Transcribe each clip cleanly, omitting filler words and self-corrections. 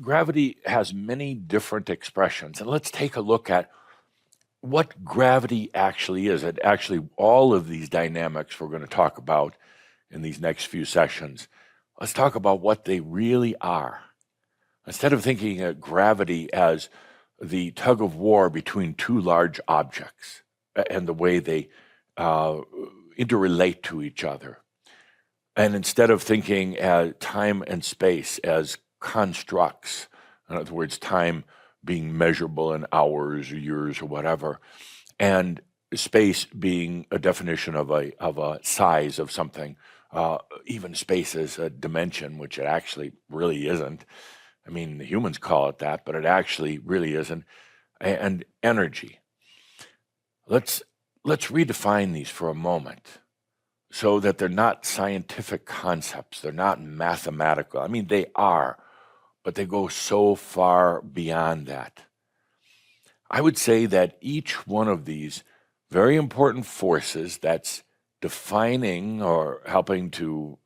Gravity has many different expressions, and let's take a look at what gravity actually is. And actually, all of these dynamics we're going to talk about in these next few sessions. Let's talk about what they really are. Instead of thinking of gravity as the tug of war between two large objects and the way they interrelate to each other, and instead of thinking time and space as constructs, in other words, time being measurable in hours or years or whatever, and space being a definition of a size of something, even space as a dimension, which it actually really isn't. I mean, the humans call it that, but it actually really isn't. And energy. Let's redefine these for a moment so that they're not scientific concepts. They're not mathematical. I mean, they are, but they go so far beyond that. I would say that each one of these very important forces that's defining or helping to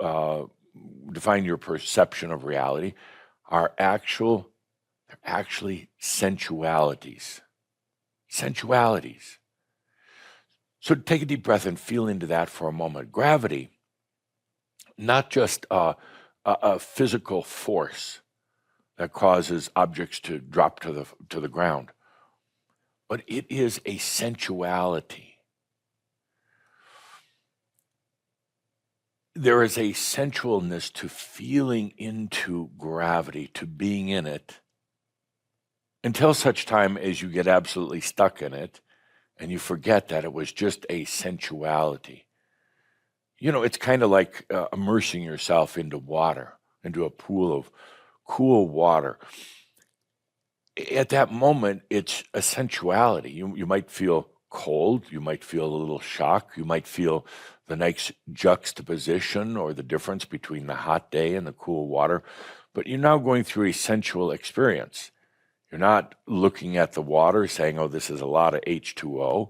define your perception of reality are actually sensualities. Sensualities. So take a deep breath and feel into that for a moment. Gravity, not just a physical force that causes objects to drop to the ground, but it is a sensuality. There is a sensualness to feeling into gravity, to being in it, until such time as you get absolutely stuck in it and you forget that it was just a sensuality. You know, it's kind of like immersing yourself into water, into a pool of cool water. At that moment, it's a sensuality. You might feel cold, you might feel a little shock, you might feel the nice juxtaposition or the difference between the hot day and the cool water, but you're now going through a sensual experience. You're not looking at the water saying, oh, this is a lot of H2O.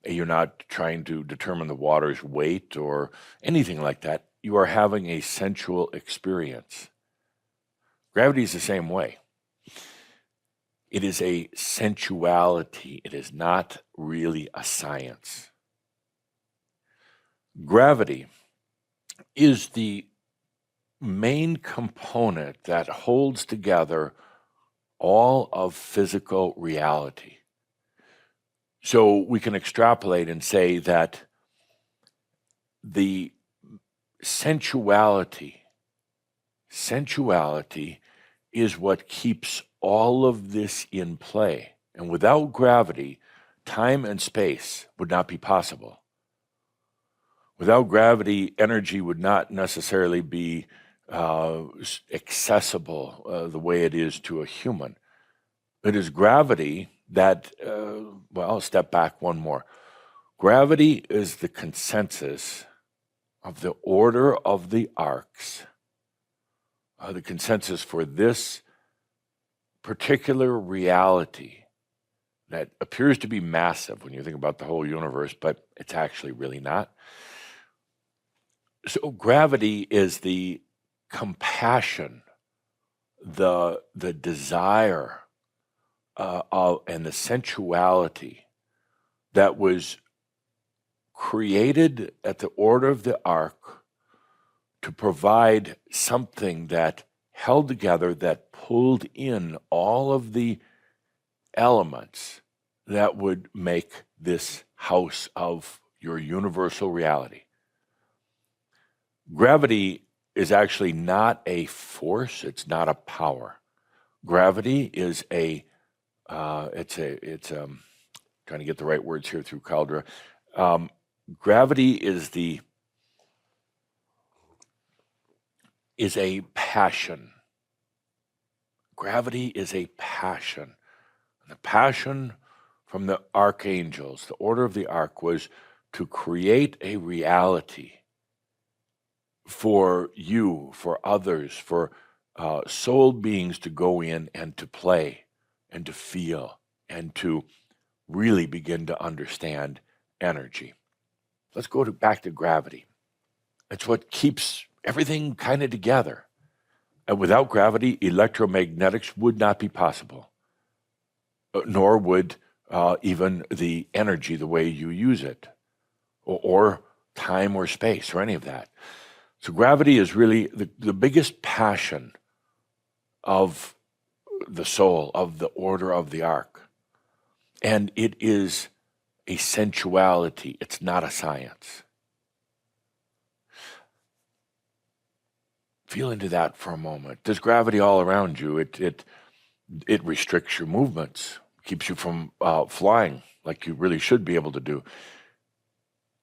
You're not trying to determine the water's weight or anything like that. You are having a sensual experience. Gravity is the same way. It is a sensuality. It is not really a science. Gravity is the main component that holds together all of physical reality. So we can extrapolate and say that the sensuality is what keeps all of this in play. And without gravity, time and space would not be possible. Without gravity, energy would not necessarily be accessible the way it is to a human. It is gravity that, I'll step back one more. Gravity is the consensus of the order of the arcs, the consensus for this particular reality that appears to be massive when you think about the whole universe, but it's actually really not. So gravity is the compassion, the desire, and the sensuality that was created at the order of the arc to provide something that held together, that pulled in all of the elements that would make this house of your universal reality. Gravity is actually not a force, it's not a power. Gravity is trying to get the right words here through Caldera. Gravity is a passion. Gravity is a passion. And the passion from the archangels, the order of the ark, was to create a reality for you, for others, for soul beings to go in and to play and to feel and to really begin to understand energy. Let's go back to gravity. It's what keeps everything kind of together. And without gravity, electromagnetics would not be possible, nor would even the energy, the way you use it, or time or space or any of that. So gravity is really the biggest passion of the soul, of the order of the ark. And it is a sensuality. It's not a science. Feel into that for a moment. There's gravity all around you. It restricts your movements, keeps you from flying like you really should be able to do.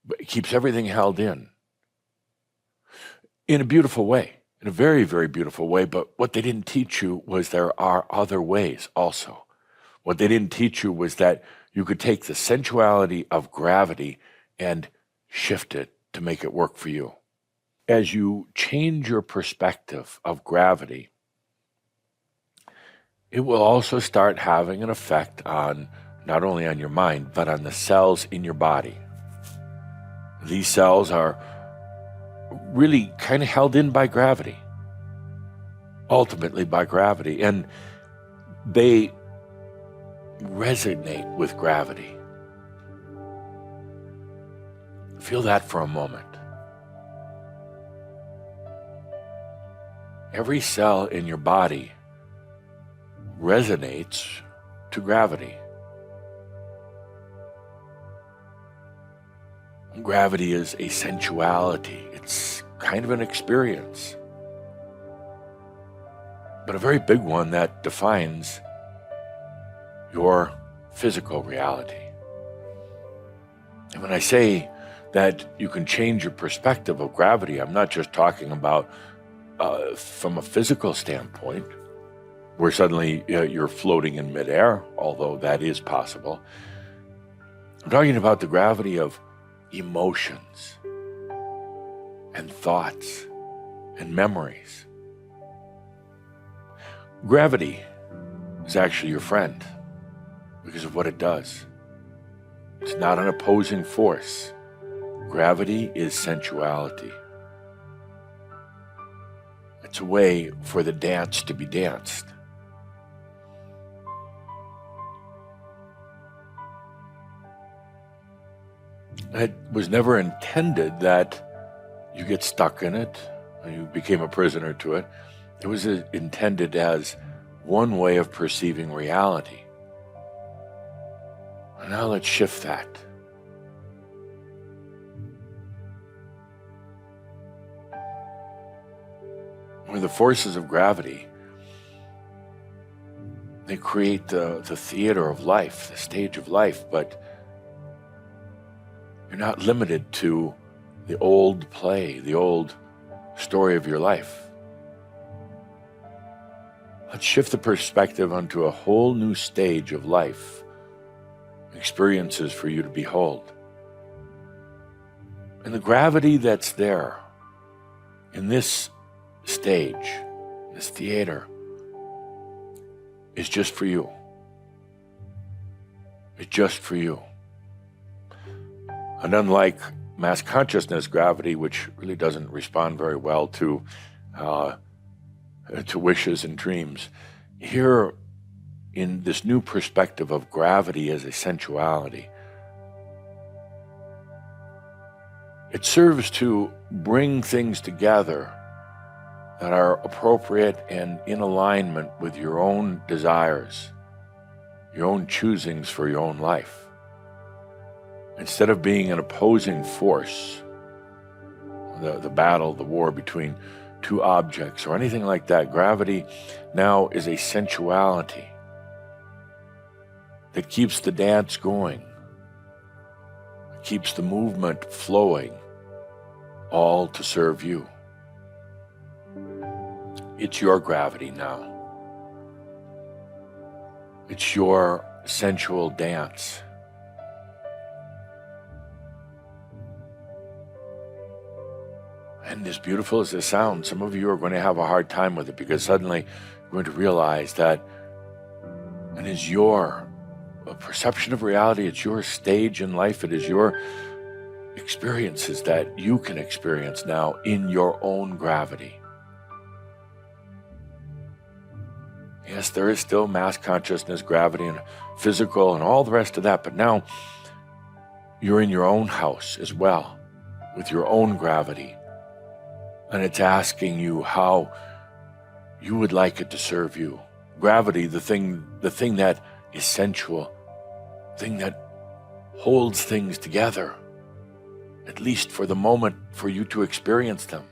But it keeps everything held in a beautiful way, in a very, very beautiful way. But what they didn't teach you was there are other ways also. What they didn't teach you was that you could take the sensuality of gravity and shift it to make it work for you. As you change your perspective of gravity, it will also start having an effect on not only on your mind, but on the cells in your body. These cells are really kind of held in by gravity, ultimately by gravity, and they resonate with gravity. Feel that for a moment. Every cell in your body resonates to gravity. Gravity is a sensuality. It's kind of an experience, but a very big one that defines your physical reality. And when I say that you can change your perspective of gravity, I'm not just talking about from a physical standpoint, where suddenly you're floating in midair, although that is possible. I'm talking about the gravity of emotions and thoughts and memories. Gravity is actually your friend because of what it does. It's not an opposing force. Gravity is sensuality. It's a way for the dance to be danced. It was never intended that you get stuck in it, and you became a prisoner to it. It was intended as one way of perceiving reality. And now let's shift that. With the forces of gravity, they create the theater of life, the stage of life, but you're not limited to the old play, the old story of your life. Let's shift the perspective onto a whole new stage of life, experiences for you to behold. And the gravity that's there in this stage, this theater, is just for you. It's just for you. And unlike mass consciousness gravity, which really doesn't respond very well to wishes and dreams, here in this new perspective of gravity as a sensuality, it serves to bring things together that are appropriate and in alignment with your own desires, your own choosings for your own life. Instead of being an opposing force, the battle, the war between two objects or anything like that, gravity now is a sensuality that keeps the dance going, keeps the movement flowing, all to serve you. It's your gravity now. It's your sensual dance. And as beautiful as this sounds, some of you are going to have a hard time with it because suddenly you're going to realize that it is your perception of reality, it's your stage in life, it is your experiences that you can experience now in your own gravity. Yes, there is still mass consciousness, gravity, and physical, and all the rest of that, but now you're in your own house as well, with your own gravity, and it's asking you how you would like it to serve you. Gravity, the thing that is sensual, thing that holds things together, at least for the moment, for you to experience them.